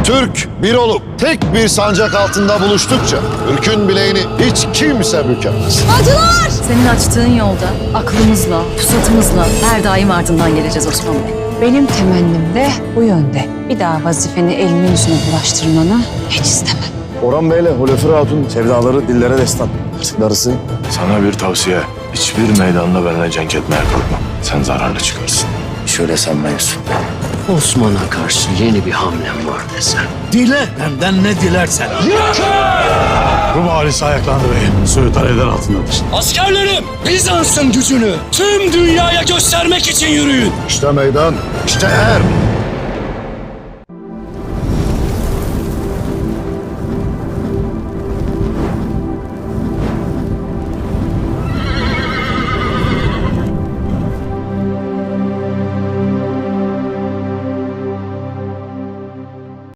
Türk bir olup tek bir sancak altında buluştukça Türk'ün bileğini hiç kimse bükemez. Acılar! Senin açtığın yolda aklımızla, pusatımızla her daim ardından geleceğiz Osman Bey. Benim temennim de bu yönde. Bir daha vazifeni elimin yüzüne bulaştırmanı hiç istemem. Orhan Bey'le Hulefir Hatun sevdaları dillere destan. Artık darısı Sana bir tavsiye. Hiçbir meydanda benimle cenk etmeye korkma. Sen zararlı çıkarsın. şöyle sanma Yusuf. Osman'a karşı yeni bir hamlem var desem. Dile benden ne dilersen. Rum ailesi ayaklandı beyim. Söğüt alevler altındadır. Askerlerim, Bizans'ın gücünü tüm dünyaya göstermek için yürüyün. İşte meydan, işte er.